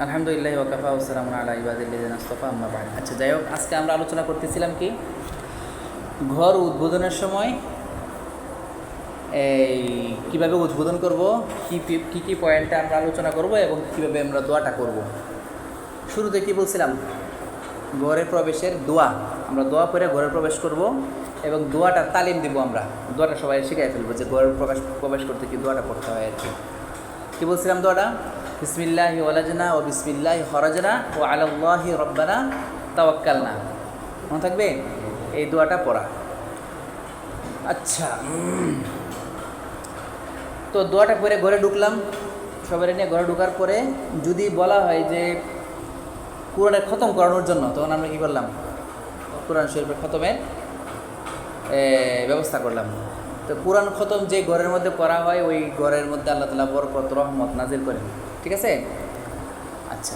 আলহামদুলিল্লাহ ওয়াকাফা ওয়াসসালামু আলা ইবাদিল্লাযিনা ইসতাফা আম্মা বা'দ। আচ্ছা, যাই হোক, আজকে আমরা আলোচনা করতেছিলাম কি ঘর উদ্বোধনের সময় এই কীভাবে উদ্বোধন করব, কী কী পয়েন্টে আমরা আলোচনা করব এবং কীভাবে আমরা দোয়াটা করব। শুরুতে কি বলছিলাম, ঘরে প্রবেশের দোয়া, আমরা দোয়া করে ঘরে প্রবেশ করব এবং দোয়াটা তালিম দিব। আমরা দোয়াটা সবাই শিখাই ফেলবো যে ঘরে প্রবেশ করতে কি দোয়াটা পড়তে হয় আর কি। কী বলছিলাম দোয়াটা? বিসমিল্লাহি ওয়ালাজনা ও বিসমিল্লাহি খরাজনা ও আলাল্লাহি রব্বানা তাওয়াক্কালনা। মনে থাকবে এই দোয়াটা পড়া। আচ্ছা, তো দোয়াটা পরে ঘরে ঢুকলাম, সবাই নিয়ে ঘরে ঢোকার পরে যদি বলা হয় যে কোরআনের খতম করানোর জন্য, তখন আমরা কী করলাম? কোরআন শরীফের খতমের ব্যবস্থা করলাম। তো কোরআন খতম যে ঘরের মধ্যে করা হয়, ওই ঘরের মধ্যে আল্লাহ তাআলা বরকত রহমত নাজিল করেন। ঠিক আছে? আচ্ছা,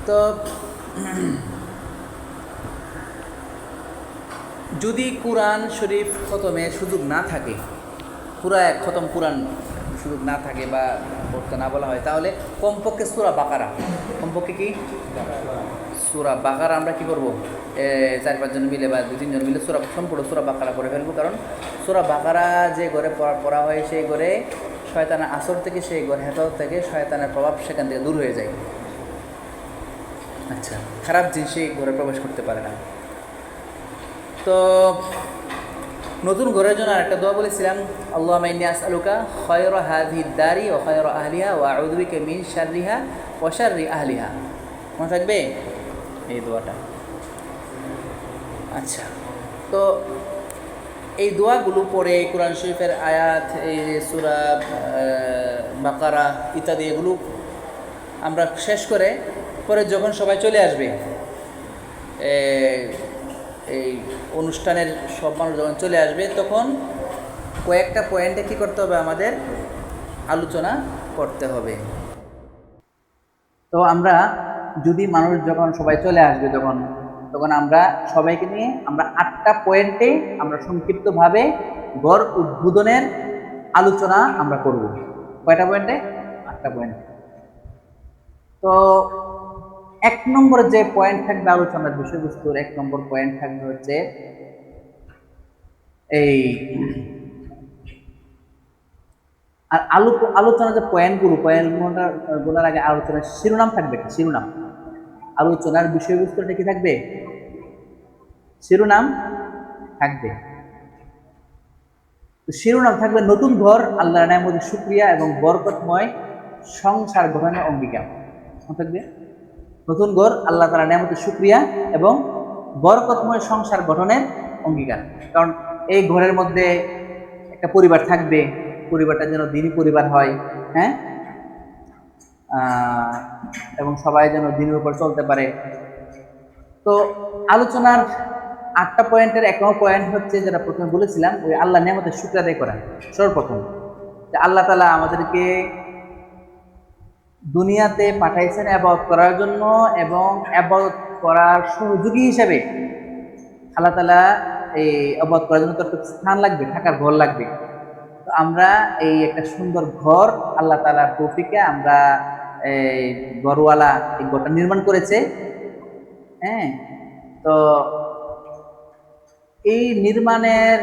তো যদি কোরআন শরীফ খতমের সুযোগ না থাকে, পুরা এক খতম কোরআন সুযোগ না থাকে বা পড়তে না বলা হয়, তাহলে কমপক্ষে সূরা বাকারা, কমপক্ষে কি সূরা বাকারা আমরা কি করব, 4-5 জন মিলে বা 2-3 জন মিলে সম্পূর্ণ সূরা বাকারা পড়ে ফেলবো। কারণ সূরা বাকারা যে ঘরে পড়া হয়, সেই ঘরে শয়তানের আসর থেকে, সেই ঘরে হেফাজত থেকে শয়তানের প্রভাব সেখান থেকে দূর হয়ে যায়। আচ্ছা, খারাপ জিনিস সেই ঘরে প্রবেশ করতে পারে না। তো নতুন ঘরের জন্য আরেকটা দোয়া বলেছিলাম, আল্লাহুম্মা ইন্নী আসআলুকা খায়রা হাযিহিদ দারি ওয়া খায়রা আহলিহা ওয়া আউযু বিকা মিন শাররিহা ওয়া শাররি আহলিহা। মনে থাকবে এই দোয়াটা? আচ্ছা, তো এই দোয়াগুলো পড়ে কোরআন শরীফের আয়াত, এই সূরা বাকারা ইত্যাদি, এগুলো আমরা শেষ করে পরে যখন সবাই চলে আসবে, এই অনুষ্ঠানের সব মানুষ যখন চলে আসবে, তখন কয়েকটা পয়েন্টে কী করতে হবে, আমাদের আলোচনা করতে হবে। তো আমরা যদি মানুষ যখন সবাই চলে আসবে, তখন আমরা সবাইকে নিয়ে আমরা 8টা পয়েন্টে আমরা সংক্ষিপ্তভাবে ঘর উদ্বোধনের আলোচনা আমরা করব। কয়টা পয়েন্টে? 8টা পয়েন্ট। তো 1 নম্বরের যে পয়েন্ট থাকবে আলোচনার বিষয়বস্তুর 1 নম্বর পয়েন্ট থাকবে হচ্ছে এই আর আলোচনার যে পয়েন্টগুলোর আগে আলোচনার শিরোনাম থাকবে। শিরোনাম, আলোচনার বিষয়বস্তুটা কি থাকবে? শিরোনাম থাকবে। তো শিরোনাম থাকবে নতুন ঘর, আল্লাহর নেয়ামতের শুকরিয়া এবং বরকতময় সংসার গঠনের অঙ্গীকার। থাকবে নতুন ঘর, আল্লাহ তাআলার নেয়ামতের শুকরিয়া এবং বরকতময় সংসার গঠনের অঙ্গীকার। কারণ এই ঘরের মধ্যে একটা পরিবার থাকবে, পরিবারটা যেন দ্বীনি পরিবার হয়, হ্যাঁ, এবং সবাই যেন দ্বীনের উপর চলতে পারে। তো আলোচনার 8টা পয়েন্টের 1 নম্বর পয়েন্ট হচ্ছে, যেটা প্রথমে বলেছিলাম, ওই আল্লাহ নেয়ামতের শুকর আদায় করা। সর্বপ্রথম যে আল্লাহ তাআলা আমাদেরকে দুনিয়াতে পাঠাইছেন ইবাদত করার জন্য, এবং ইবাদত করার সহযোগী হিসেবে আল্লাহ তাআলা এই ইবাদত করার জন্য তো একটা স্থান লাগবে, থাকার ঘর লাগবে। তো আমরা এই একটা সুন্দর ঘর আল্লাহ তাআলার তৌফিকে আমরা এই ঘরওয়ালা এই ঘরটা নির্মাণ করেছে। হ্যাঁ, তো এই নির্মাণের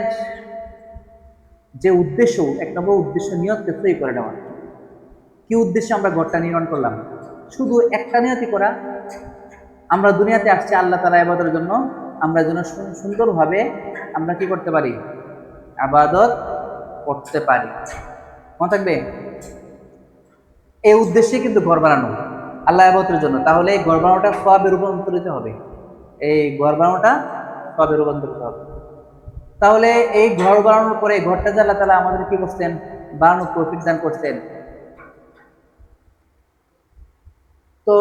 যে উদ্দেশ্য, 1 নম্বর উদ্দেশ্য নিয়তকে সহি করে নেওয়া। কি উদ্দেশ্যে আমরা ঘরটা নির্মাণ করলাম? শুধু একটা নিয়তই করা, আমরা দুনিয়াতে আসছি আল্লাহ তাআলা ইবাদতের জন্য, আমরা যেন সুন্দরভাবে আমরা কি করতে পারি? ইবাদত করতে পারি। মনে থাকবে? এই উদ্দেশ্যে কিন্তু ঘর বানানো, আল্লাহ ইবাদতের জন্য। তাহলে এই ঘর বানানোটা সওয়াবে রূপান্তরিত হবে। এই ঘর বানানোটা সওয়াবে রূপান্তরিত হবে। তাহলে এই ঘর বানানোর পরে, ঘরটা যে আল্লাহ তাআলা আমাদের কি করছেন, বানানোর তৌফিক দান করছেন, তো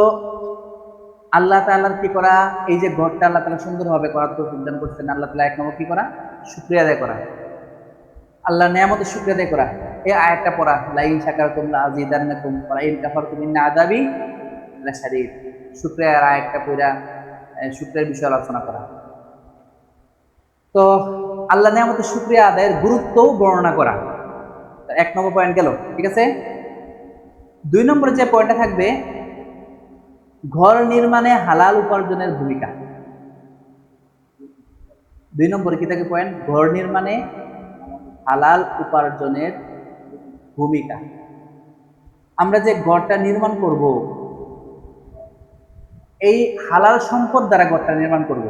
আল্লাহ তাআলার কি করা, এই যে ঘরটা আল্লাহ তাআলা সুন্দরভাবে করার তৌফিক দান করছেন, আল্লাহ তাআলা 1 নম্বর কি করা? শুকরিয়া আদায় করা, আল্লাহর নিয়ামতের শুকরিয়া আদায় করা। এই আয়াতটা পড়া, লা ইন শাকারতুম লা আযীদান্নাকুম ওয়া লা ইন কাফারতুম ইন্না আযাবি লাশাদীদ। শুকরিয়ার আয়াতটা পড়া, শুকরিয়ার বিষয়ে আলোচনা করা। তো আল্লাহর নিয়ামতের শুকরিয়া আদায়ের গুরুত্বও বর্ণনা করা। 1 নম্বর পয়েন্ট গেল, ঠিক আছে? 2 নম্বরে যে পয়েন্টটা থাকবে, ঘর নির্মাণে হালাল উপার্জনের ভূমিকা। 2 নম্বরে কি থাকে পয়েন্ট? ঘর নির্মাণে হালাল উপার্জনের ভূমিকা। আমরা যে ঘরটা নির্মাণ করব, এই হালাল সম্পদ দ্বারা ঘরটা নির্মাণ করব।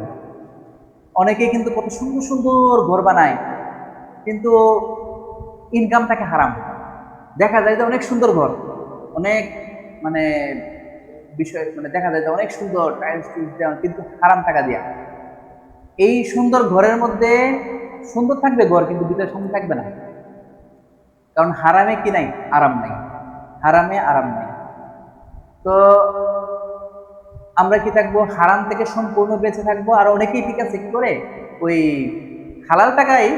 অনেকে কিন্তু কত সুন্দর সুন্দর ঘর বানায়, কিন্তু ইনকাম থাকে হারাম। দেখা যায় যে অনেক সুন্দর ঘর, অনেক মানে বিষয় মানে দেখা যায় যে অনেক সুন্দর টাইলস দেওয়া, কিন্তু হারাম টাকা দিয়া। এই সুন্দর ঘরের মধ্যে সুন্দর থাকবে ঘর, কিন্তু ভিতরে শান্তি থাকবে না। কারণ হারামে কি নাই? আরাম নাই। হারামে আরাম নাই। তো আমরা কি থাকবো? হারাম থেকে সম্পূর্ণ বেঁচে থাকবো। আর অনেকেই ঠিক আছে কি করে, ওই হালাল টাকায়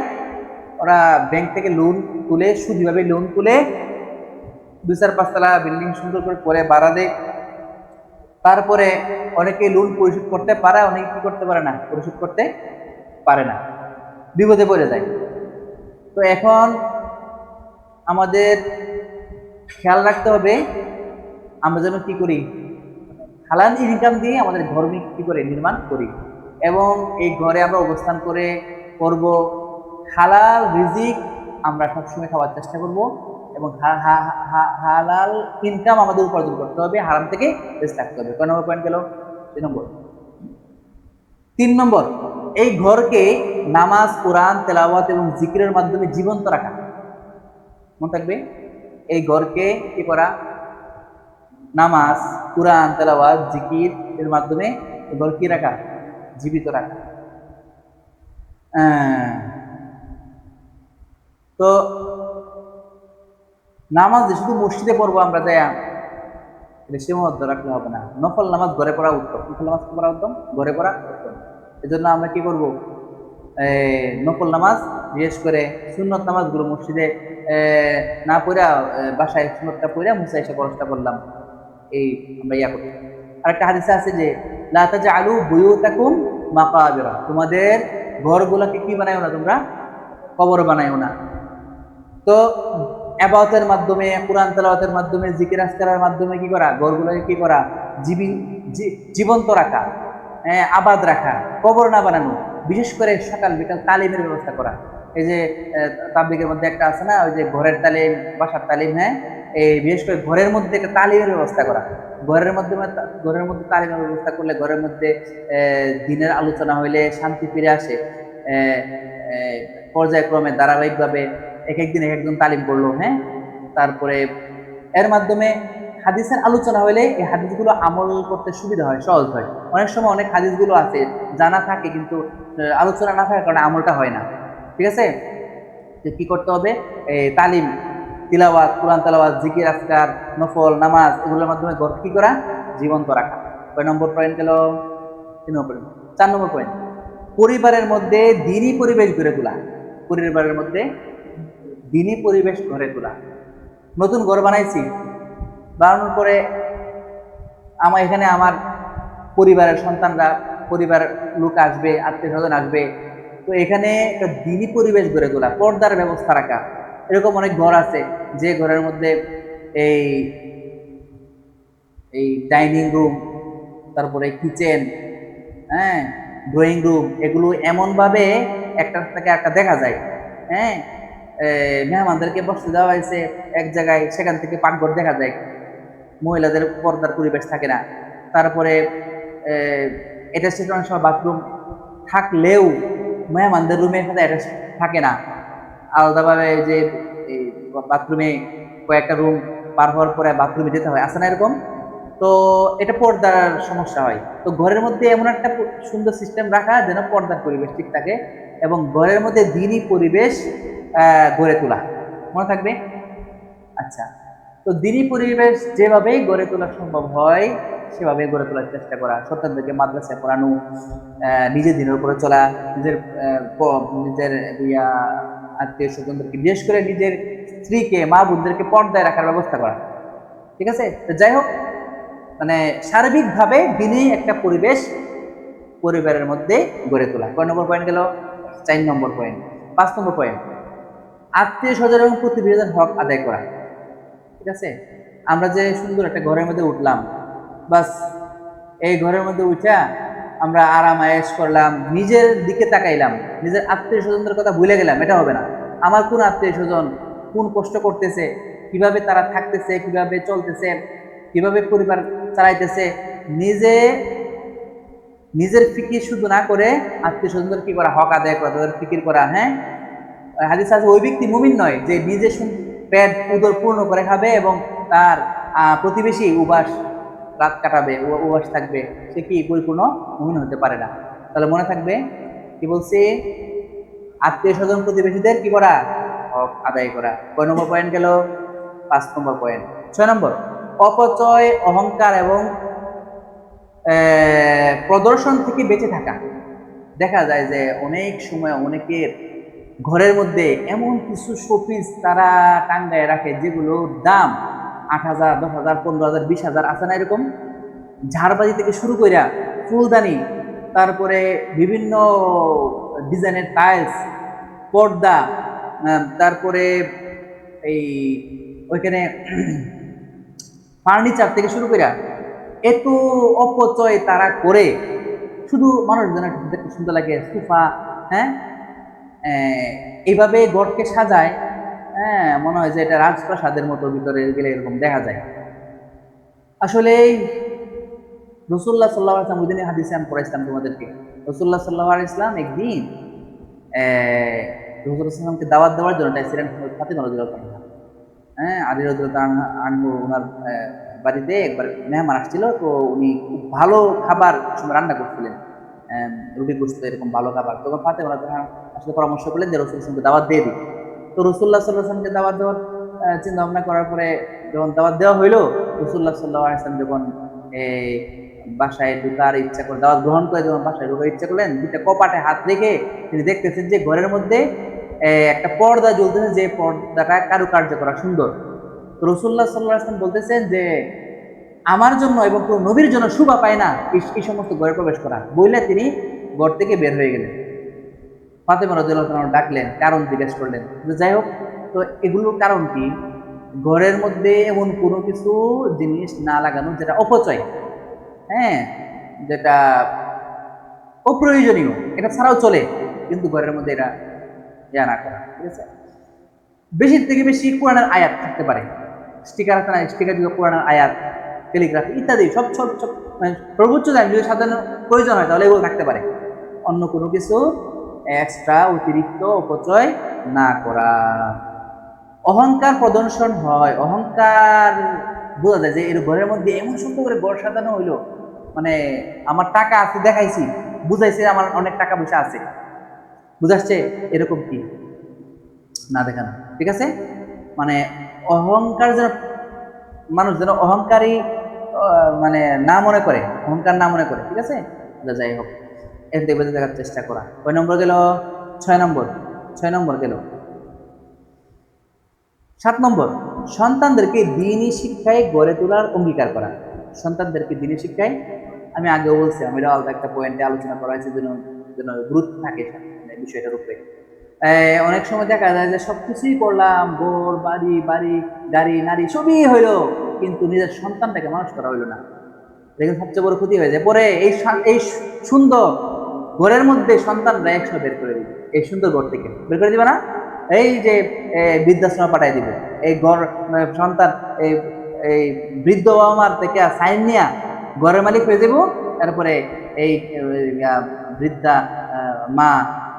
ওরা ব্যাংক থেকে লোন তুলে, সুদীভাবে লোন তুলে 2-4-5 তলা বিল্ডিং সুন্দর করে ভাড়া দেয়। তারপরে অনেকে লোন পরিশোধ করতে পারে, অনেকে কি করতে পারে না, পরিশোধ করতে পারে না, বিপদে পড়ে যায়। তো এখন আমাদের খেয়াল রাখতে হবে আমরা যেন কি করি, হালাল ইনকাম দিয়ে আমাদের ঘর কি করে নির্মাণ করি, এবং এই ঘরে আমরা অবস্থান করব হালাল রিজিক আমরা সবসময় খাওয়ার চেষ্টা করব, এবং হালাল ইনকাম আমাদের উপার্জন করতে হবে, হারাম থেকে বেঁচে থাকতে হবে। কয় নম্বর পয়েন্ট গেল? 2 নম্বর। 3 নম্বর, এই ঘরকে নামাজ, কোরআন তেলাওয়াত এবং জিকিরের মাধ্যমে জীবন্ত রাখা। মনে থাকবে, এই ঘরকে কি করা? নামাজ, কোরআন তেলাওয়াত, জিকির এর মাধ্যমে ঘর কি রাখা? জীবিত রাখা। তো নামাজ শুধু মসজিদে পড়বো আমরা, যাই এটা সীমাবদ্ধ রাখলে হবে না। নফল নামাজ ঘরে পড়া উত্তম। নফল নামাজ পড়া উত্তম, ঘরে পড়া উত্তম। এজন্য আমরা কি করব? নফল নামাজ, বিশেষ করে সুন্নত নামাজগুলো মসজিদে না পড়া, বাসায় সুন্নতটা পড়া মুসা এসে খরচটা করলাম, এই আমরা ইয়া করি। আরেকটা হাদিসে আছে যে লা তাজআলু বুয়ুতাকুম মাকাবিরা, তোমাদের ঘরগুলোকে কি বানায়ও না, তোমরা কবর বানায়ও না। তো ইবাদতের মাধ্যমে, কোরআন তেলাওয়াতের মাধ্যমে, জিকির আজকারের মাধ্যমে কি করা? ঘরগুলোকে কি করা? জীবন্ত রাখা, আবাদ রাখা, কবর না বানানো। বিশেষ করে সকাল বিকাল তালিমের ব্যবস্থা করা। এই যে তাবলিগের মধ্যে একটা আছে না, ওই যে ঘরের তালিম, বাসার তালিম, হ্যাঁ, এই বিশেষ করে ঘরের মধ্যে একটা তালিমের ব্যবস্থা করা। ঘরের মধ্যে তালিমের ব্যবস্থা করলে ঘরের মধ্যে দিনের আলোচনা হইলে শান্তি ফিরে আসে। পর্যায়ক্রমে ধারাবাহিকভাবে এক একদিন এক একজন তালিম করলো, হ্যাঁ, তারপরে এর মাধ্যমে হাদিসের আলোচনা হইলে এই হাদিসগুলো আমল করতে সুবিধা হয়, সহজ হয়। অনেক সময় অনেক হাদিসগুলো আছে জানা থাকে, কিন্তু আলোচনা না থাকার কারণে আমলটা হয় না। ঠিক আছে, কি করতে হবে? এই তালিম, তিলাওয়াত, কোরআন তেলাওয়াত, জিকির আজকার, নফল নামাজ, এগুলোর মাধ্যমে ঘর কি করা? জীবন্ত রাখা। কয় নম্বর পয়েন্ট গেল? 3 নম্বর। 4 নম্বর পয়েন্ট, পরিবারের মধ্যে দ্বীনি পরিবেশ গড়ে তোলা। পরিবারের মধ্যে দ্বীনি পরিবেশ গড়ে তোলা। নতুন ঘর বানাইছি, বানানোর পরে এখানে আমার পরিবারের সন্তানরা, পরিবার লোক আসবে, আত্মীয় স্বজন আসবে, তো এখানে একটা দ্বীনি পরিবেশ গড়ে তোলা, পর্দার ব্যবস্থা রাখা। এরকম অনেক ঘর আছে যে ঘরের মধ্যে এই ডাইনিং রুম, তারপরে কিচেন, হ্যাঁ, ড্রয়িং রুম, এগুলো এমন ভাবে একটা থেকে একটা দেখা যায়, হ্যাঁ, মেহমানদেরকে বসতে দেওয়া হয়েছে এক জায়গায়, সেখান থেকে পাকঘর দেখা যায়, মহিলাদের পর্দার পরিবেশ থাকে না। তারপরে অ্যাটাচ অনেক সময় বাথরুম থাকলেও মেহমানদের রুমের সাথে অ্যাটাচ থাকে না, আলাদাভাবে যে বাথরুমে কয়েকটা রুম পার হওয়ার পরে বাথরুমে যেতে হয়, আছে না এরকম? তো এটা পর্দার সমস্যা হয়। তো ঘরের মধ্যে এমন একটা সুন্দর সিস্টেম রাখা যেন পর্দার পরিবেশ ঠিক থাকে, এবং ঘরের মধ্যে দ্বীনি পরিবেশ গড়ে তোলা। মনে থাকবে? আচ্ছা, তো দ্বীনি পরিবেশ যেভাবে গড়ে তোলা সম্ভব হয় সেভাবে গড়ে তোলার চেষ্টা করা, সন্তানদেরকে মাদ্রাসায় পড়ানো, নিজের দিনের উপরে চলা, নিজের নিজের আত্মীয় স্বজনদেরকে, বিশেষ করে নিজের স্ত্রীকে, মা বোনদেরকে পর্দায় রাখার ব্যবস্থা করা। ঠিক আছে, তো যাই হোক, মানে সার্বিকভাবে দিনে একটা পরিবেশ পরিবারের মধ্যে গড়ে তোলা। কয় নম্বর পয়েন্ট গেল? 4 নম্বর পয়েন্ট। 5 নম্বর পয়েন্ট, আত্মীয় স্বজন এবং প্রতিবেশীদের হক আদায় করা। ঠিক আছে, আমরা যে সুন্দর একটা ঘরের মধ্যে উঠলাম, বাস এই ঘরের মধ্যে উঠা আমরা আরাম আয়েশ করলাম, নিজের দিকে তাকাইলাম, নিজের আত্মীয় স্বজনদের কথা ভুলে গেলাম, এটা হবে না। আমার কোন আত্মীয় স্বজন কোন কষ্ট করতেছে, কিভাবে তারা থাকতেছে, কিভাবে চলতেছে, কিভাবে পরিবার চালাইতেছে, নিজে নিজের ফিকির শুধু না করে আত্মীয় স্বজনদের কি করা, হক আদায় করা, তাদের ফিকির করা। হ্যাঁ, হাদিস আছে ওই ব্যক্তি মুমিন নয় যে নিজে পেট উদর পূর্ণ করে খাবে এবং তার প্রতিবেশী উবাস রাত কাটাবে, উবাস থাকবে, সে কি পরিপূর্ণ মুমিন হতে পারে না। তাহলে মনে থাকবে কি বলছি, আত্মীয় স্বজন প্রতিবেশীদের কি করা, হক আদায় করা। কয় নম্বর পয়েন্ট গেল? 5 নম্বর পয়েন্ট। 6 নম্বর, অপচয়, অহংকার এবং প্রদর্শন থেকে বেঁচে থাকা। দেখা যায় যে অনেক সময় অনেকের ঘরের মধ্যে এমন কিছু শোপিস তারা টাঙ্গায় রাখে যেগুলোর দাম 8,000, 10,000, 15,000, 20,000 আছে না এরকম। ঝাড়বাজি থেকে শুরু কইরা ফুলদানি, তারপরে বিভিন্ন ডিজাইনের টাইলস, পর্দা, তারপরে এই ওইখানে ফার্নিচার থেকে শুরু কইরা এত অপচয় তারা করে শুধু মানুষের জন্য দেখতে সুন্দর লাগে, সোফা, হ্যাঁ, এইভাবে ঘরকে সাজায়, হ্যাঁ, মনে হয় যে এটা রাজপ্রাসাদের মতো, ভিতরে গেলে এরকম দেখা যায়। আসলে রসুল্লাহ সাল্লাহ আসলাম, ওই দিনে হাদিসে আমি পড়াইছিলাম তোমাদেরকে, রসুল্লাহ সাল্লাহ ইসলাম একদিন রসুলামকে দাওয়াত দেওয়ার জন্য চাইছিলেন ফাতিমা রাদিয়াল্লাহু আনহা। হ্যাঁ, আলী রাদিয়াল্লাহু আনহু ওনার বাড়িতে একবার মেহমান আসছিল, তো উনি খুব ভালো খাবার রান্না করছিলেন, রুটি গোশত এরকম ভালো খাবার। তখন ফাতিমা রাদিয়াল্লাহু আনহা আসলে পরামর্শ করলেন যে রসুলকে দাওয়াত দিয়ে দিই। তো রসুল্লাহ সাল্লাহ আসলামকে দাওয়াত দেওয়ার চিন্তা ভাবনা করার পরে যখন দাওয়াত দেওয়া হইলো, রসুল্লাহ সাল্লাহ আসলাম যখন বাসায় ঢুকার ইচ্ছা করে, দাওয়াত গ্রহণ করে যখন বাসায় ঢুকার ইচ্ছা করলেন, দুইটা কপাটে হাত রেখে তিনি দেখতেছেন যে ঘরের মধ্যে একটা পর্দা জ্বলতেছে, যে পর্দাটা কারুকার্য করা সুন্দর। তো রসুল্লাহ সাল্লাহ আসলাম বলতেছেন যে আমার জন্য এবং কোন নবীর জন্য শোভা পায় না এই সমস্ত ঘরে প্রবেশ করা, বললে তিনি ঘর থেকে বের হয়ে গেলেন। ফাতেমা রাদিয়াল্লাহু আনহা ডাকলেন, কারণ জিজ্ঞেস করলেন। যাই হোক, তো এগুলোর কারণ কি? ঘরের মধ্যে এমন কোনো কিছু জিনিস না লাগানো যেটা অপচয়, হ্যাঁ, যেটা অপ্রয়োজনীয়, এটা ছাড়াও চলে, কিন্তু ঘরের মধ্যে এটা ইয়া না করা, ঠিক আছে? বেশি থেকে বেশি কোরআনের আয়াত থাকতে পারে, স্টিকার আছে না, স্টিকার দিয়ে কোরআনের আয়াত, টেলিগ্রাফি ইত্যাদি সব সব সব মানে সর্বোচ্চ দাম যদি সাধারণ প্রয়োজন হয় তাহলে এগুলো থাকতে পারে। অন্য কোনো কিছু এক্সট্রা অতিরিক্ত অপচয় না করা। অহংকার প্রদর্শন হয়, অহংকার বোঝা যায় যে এর ঘরের মধ্যে এমন সুন্দর করে ঘর সাজানো হইলো, মানে আমার টাকা আছে দেখাইছি, বুঝাইছে আমার অনেক টাকা পয়সা আছে, বুঝাচ্ছে, এরকম কি না দেখানো, ঠিক আছে? মানে অহংকার যেন মানুষ যেন অহংকারী মানে না মনে করে, অহংকার না মনে করে, ঠিক আছে? যাই হোক, এর থেকে বেঁচে থাকার চেষ্টা করা। কয় নম্বর গেল? 6 নম্বর। 6 নম্বর গেল। 7 নম্বর, সন্তানদেরকে দ্বীনি শিক্ষায় গড়ে তোলার অঙ্গীকার করা। সন্তানদেরকে দ্বীনি শিক্ষায়, আমি আগেও বলছি, আমি আলাদা একটা পয়েন্টে আলোচনা করা হয়েছে, যেন যেন গুরুত্ব থাকে বিষয়টার উপরে। অনেক সময় দেখা যায় যে সবকিছুই করলাম, ঘর বাড়ি বাড়ি গাড়ি নারী সবই হইলো, কিন্তু নিজের সন্তানটাকে মানুষ করা হইলো না। দেখুন সবচেয়ে বড় ক্ষতি হয়ে যায় পরে। এই সুন্দর ঘরের মধ্যে সন্তানরা একসাথে বের করে দিবে, এই সুন্দর ঘর থেকে বের করে দিবে না, এই যে বৃদ্ধাশ্রমে পাঠাই দিবে, এই ঘর সন্তান এই এই বৃদ্ধ বাবা মার থেকে সাইন নিয়া ঘরের মালিক হয়ে যাব। তারপরে এই বৃদ্ধা মা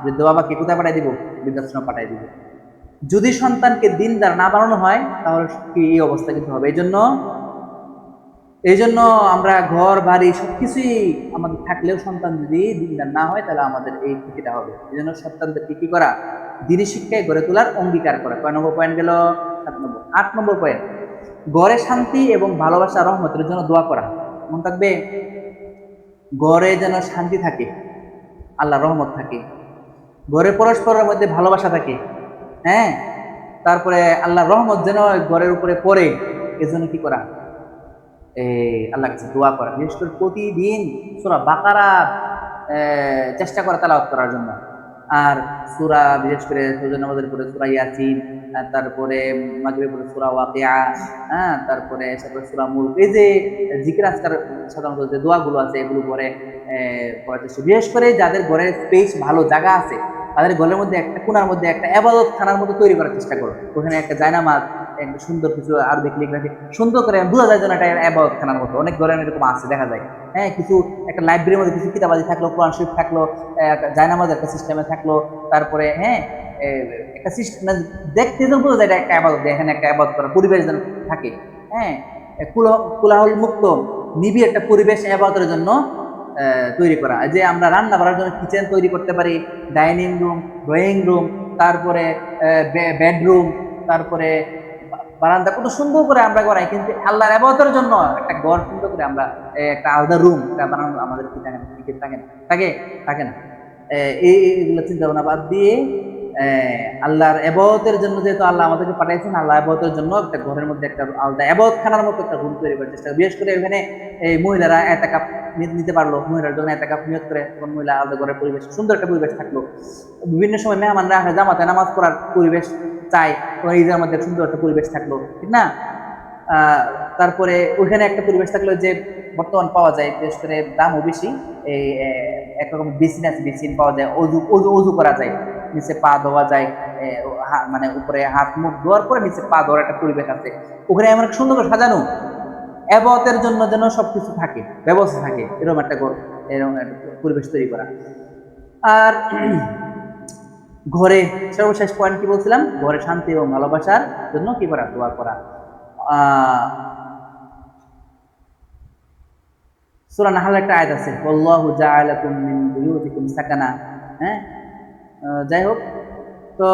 বৃদ্ধ বাবাকে কোথায় পাঠাই দিব? বৃদ্ধাশ্রমে পাঠাই দিব। যদি সন্তানকে দিনদার না বানানো হয় তাহলে কি এই অবস্থা কিন্তু হবে। এই জন্য আমরা ঘর বাড়ি সবকিছুই আমাদের থাকলেও সন্তান যদি দিনদার না হয় তাহলে আমাদের এই ক্ষতিটা হবে। এই জন্য সন্তানদেরকে কি করা? দিনী শিক্ষায় গড়ে তোলার অঙ্গীকার করা। কয় নম্বর পয়েন্ট গেল? 7 নম্বর। 8 নম্বর পয়েন্ট, ঘরে শান্তি এবং ভালোবাসা রহমতের জন্য দোয়া করা। মনে থাকবে, ঘরে যেন শান্তি থাকে, আল্লাহ রহমত থাকে, ঘরে পরস্পরের মধ্যে ভালোবাসা থাকে, হ্যাঁ, তারপরে আল্লাহ রহমত যেন ঘরের উপরে পড়ে, এজন্য কি করা? আল্লাহ কাছে দোয়া করা। বিশেষ করে প্রতিদিন সূরা বাকারা চেষ্টা করা তেলাওয়াত করার জন্য। আর সূরা বিশেষ করে ফজর নামাজের পরে সূরা ইয়াসিন, তারপরে মাগরিবের পরে সূরা ওয়াকিয়া, হ্যাঁ, তারপরে সূরা মুলক, এই যে জিকির আজকার সাধারণত যে দোয়াগুলো আছে এগুলো পরে পড়ার চেষ্টা, বিশেষ করে যাদের ঘরের স্পেস ভালো জায়গা আছে তাদের ঘরের মধ্যে একটা কোণার মধ্যে একটা এবাদত খানার মতো তৈরি করার চেষ্টা করো। ওখানে একটা জায়নামাজ, একটা সুন্দর কিছু আরবি ক্লিগ্রাফি সুন্দর করে বোঝা যায় যেন এটা এবাদত খানার মতো। অনেক ঘরে এরকম আছে, দেখা যায়। হ্যাঁ, কিছু একটা লাইব্রেরির মধ্যে কিছু কিতাবাদি থাকলো, কোরআন শরীফ থাকলো, জায়নামাজ একটা সিস্টেমে থাকলো, তারপরে হ্যাঁ একটা সিস্টেম দেখতে যেন বোঝা যায় এটা একটা আবাদত, এখানে একটা আবাদত করার পরিবেশ যেন থাকে। হ্যাঁ, কোলাহল মুক্ত নিবিড় একটা পরিবেশ আবাদতের জন্য তৈরি করা। যে আমরা রান্না করার জন্য কিচেন তৈরি করতে পারি, ডাইনিং রুম, ড্রয়িং রুম, তারপরে বেডরুম, তারপরে বারান্দা, কত সুন্দর করে আমরা করাই। কিন্তু আল্লাহর ইবাদতের জন্য একটা ঘর সুন্দর করে আমরা একটা আলাদা রুম বানানো আমাদের কি থাকে না? থাকে না, থাকে থাকে না। এইগুলো চিন্তা ভাবনা বাদ দিয়ে আল্লাহর ইবাদতের জন্য, যেহেতু আল্লাহ আমাদেরকে পাঠাইছেন, আল্লাহ ইবাদতের জন্য একটা ঘরের মধ্যে একটা আলাদা ইবাদত খানার মতো একটা রুম তৈরি করার চেষ্টা। বিশেষ করে এখানে এই মহিলারা এতেকাফ নিতে পারলো, মহিলার জন্য এতেকাফ নিয়ত করে তখন মহিলা আলাদা ঘরের পরিবেশ, সুন্দর একটা পরিবেশ থাকলো। বিভিন্ন সময় মেহমানরা আসে, জামাতে নামাজ পড়ার পরিবেশ চাই, তখন ঈদের মধ্যে সুন্দর একটা পরিবেশ থাকলো, ঠিক না? তারপরে ওইখানে একটা পরিবেশ থাকলো যে বর্তমান পাওয়া যায়, বিশেষ করে দামও বেশি, এই একরকম বেসিন আছে, বেসিন পাওয়া যায়, অজু অজু অজু করা যায়, নিচে পা ধোয়া যায়, মানে উপরে হাত মুখ ধোয়ার পরে নিচে পা ধোয়ার একটা পরিবেশ আছে। ওখানে এমন সুন্দর করে সাজানো, এবাদতের জন্য যেন সবকিছু থাকে, ব্যবস্থা থাকে, এরকম একটা এরকম একটা পরিবেশ তৈরি করা। আর ঘরে সর্বশেষ পয়েন্ট কি বলছিলাম, ঘরে শান্তি এবং ভালোবাসার জন্য কি করা, দোয়া করা। সূরা নাহল একটা আয়াত আছে, আল্লাহু জাআলাকুম মিন বুয়ুতিকুম সাকানা। হ্যাঁ, যাই হোক, তো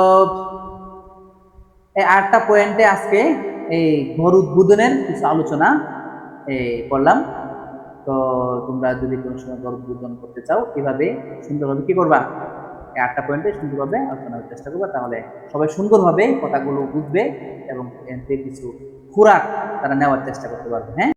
এই 8টা পয়েন্টে আজকে এই ঘর উদ্বোধনের কিছু আলোচনা করলাম। তো তোমরা যদি কোনো সময় ঘর উদ্বোধন করতে চাও, কিভাবে সুন্দরভাবে কি করবা, এই 8টা পয়েন্টে সুন্দরভাবে আলোচনা করার চেষ্টা করবা, তাহলে সবাই সুন্দরভাবে কথাগুলো বুঝবে এবং এর থেকে কিছু খোরাক তারা নেওয়ার চেষ্টা করতে পারবে। হ্যাঁ।